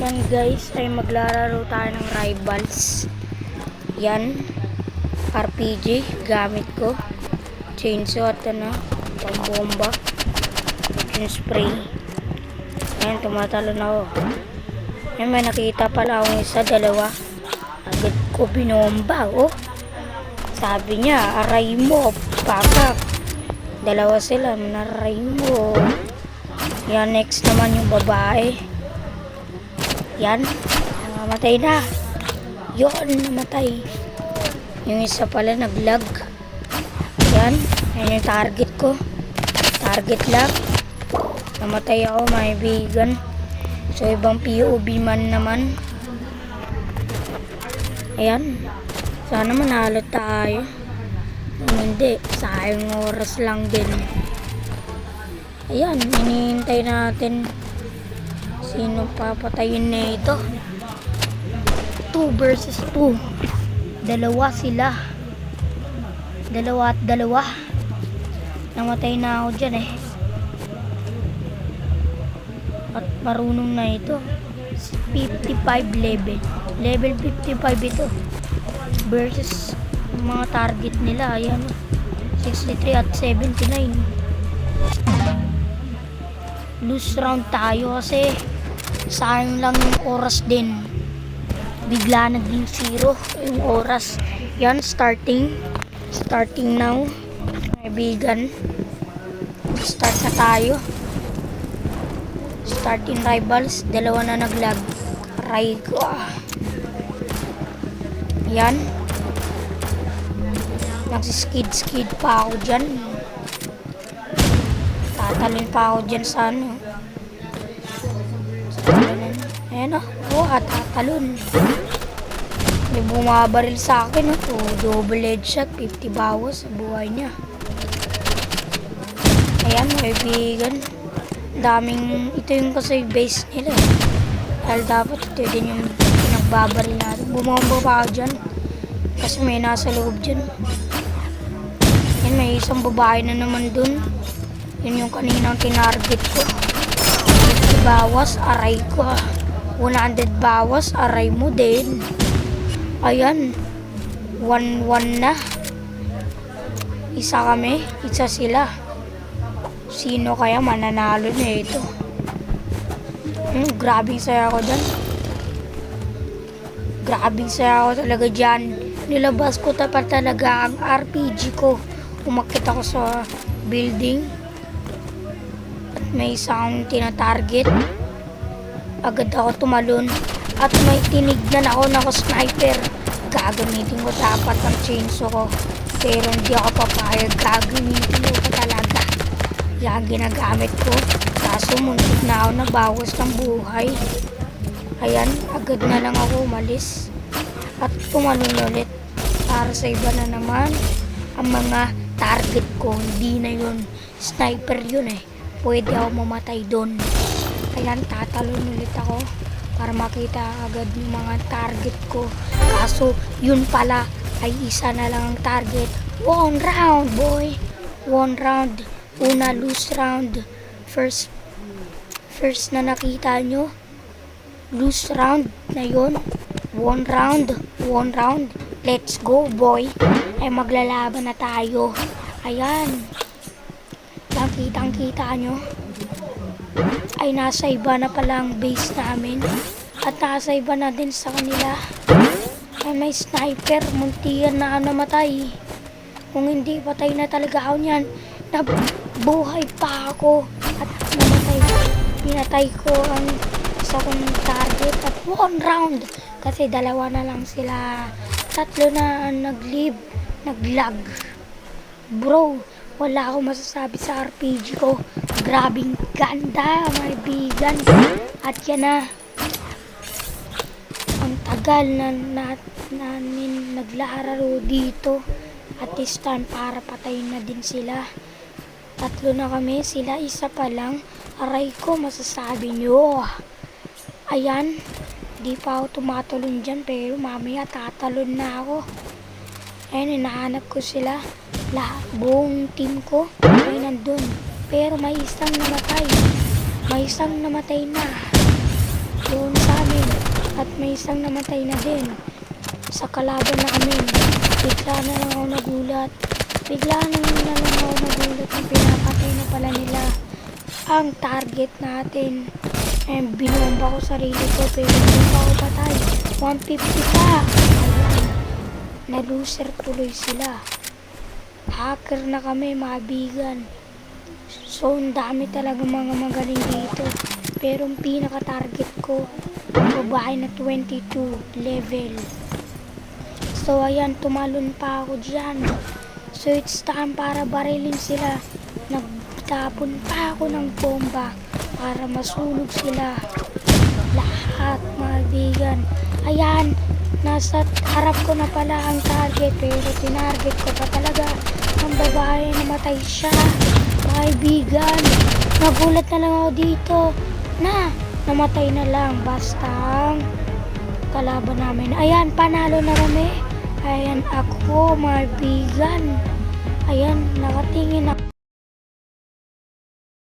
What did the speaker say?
Yan guys, ay maglalaro tayo ng Rivals. Yan, RPG, gamit ko. Chainsaw at pambomba. Yung spray. Ayan, tumatalon ako. Yan, may nakita pala akong isa, dalawa. Agad ko binomba, oh. Sabi niya, aray mo, pakak. Dalawa sila, manaray mo. Yan, next naman yung babae. Yan, namatay na. Yun, namatay. Yung isa pala naglag. Yan, yan yung target ko. Target lang. Namatay ako, maibigan. So, ibang POV man naman. Ayan. Sana manalo tayo. Hindi, sayang oras lang din. Ayan, hinihintay natin sino papatayin na ito. 2 versus 2. Dalawa sila. Dalawa at dalawa. Namatay na ako dyan eh. At marunong na ito. 55 level. Level 55 ito. Versus mga target nila. Ayan. 63 at 79. Lose round tayo kasi sayang lang yung oras din. Bigla naging 0 yung oras. Yan, starting now, kaibigan. Start na tayo. Starting Rivals, dalawa na naglag. Aray ko. Yan, nagsiskid pa ako dyan. Tatalin pa ako dyan sa ano. Ayan o, tatalon. May bumabaril sa akin o. Double headshot, 50 bawas sa buhay niya. Ayan, kaibigan. Daming, ito yung kasi base nila eh. Dahil dapat ito din yung pinagbabaril natin. Bumamba pa ako dyan. Kasi may nasa loob dyan. Ayan, may isang babae na naman dun. Yun yung kaninang tinarget ko. 50 bawas, aray ko. 100 bawas, aray mo din. Ayan, 1-1 na. Isa kami, isa sila. Sino kaya mananalo na ito? Grabing saya ako dyan. Grabing saya ako talaga dyan. Nilabas ko talaga ang RPG ko. Umakit ako sa building. At may isang tinatarget. Agad ako tumalon. At may tinignan ako na sniper. Gagamitin ko dapat ang chainsaw ko. Pero hindi ako papayag. Gagamitin ko talaga. Yan ginagamit ko. Kaso muntik na ako nabawas ng buhay. Ayan, agad na lang ako umalis. At tumalon ulit. Para sa iba na naman ang mga target ko. Hindi na yun. Sniper yun eh. Pwede ako mamatay doon. Ayan, tatalon ulit ako para makita agad yung mga target ko. Kaso, yun pala ay isa na lang ang target. 1 round, boy. 1 round. Una, lose round. First na nakita nyo. Lose round na yun. 1 round. 1 round. Let's go, boy. Ay maglalaban na tayo. Ayan. Kitang-kita nyo. Ay nasa iba na pala ang base namin. At nasa iba na din sa kanila. Ay may sniper. Muntiyan na namatay. Kung hindi, patay na talaga ako niyan. Nabuhay pa ako. At namatay. Pinatay ko ang isa kong target. At 1 round. Kasi dalawa na lang sila. 3 na nag-live. Nag-lag. Bro, wala akong masasabi sa RPG ko. Grabing ganda, kaibigan. At yan na. Ang tagal na namin naglalaro dito. At this time, para patayin na din sila. 3 na kami, sila isa pa lang. Aray ko, masasabi nyo. Ayan, di pa ako tumatulon dyan, pero mamaya tatalon na ako. Ayan, hinahanap ko sila. Buong team ko ay nandun. Pero may isang namatay. May isang namatay na. Doon sa amin. At may isang namatay na din. Sa kalaban namin, bigla na lang ako nagulat. Bigla na lang ako nagulat na pinapatay na pala nila ang target natin. Binomba ko sarili ko pero hindi pa ako patay. 150 pa. Ayan. Na-loser tuloy sila. Hacker na kami, maabigan. So, ang dami talaga mga magaling dito. Pero ang pinaka-target ko, babae na 22 level. So, ayan, tumalon pa ako dyan. So, it's time para barilin sila. Nagtapon pa ako ng bomba para masunog sila. Lahat, mga bigan. Ayan, nasa harap ko na pala ang target. Pero tinarget ko pa talaga ang babae, namatay siya. Kaibigan, nagulat na lang ako dito na namatay na lang basta ang kalaban namin. Ayan, panalo na kami. Ayan ako, mga bigan. Ayan, nakatingin ako.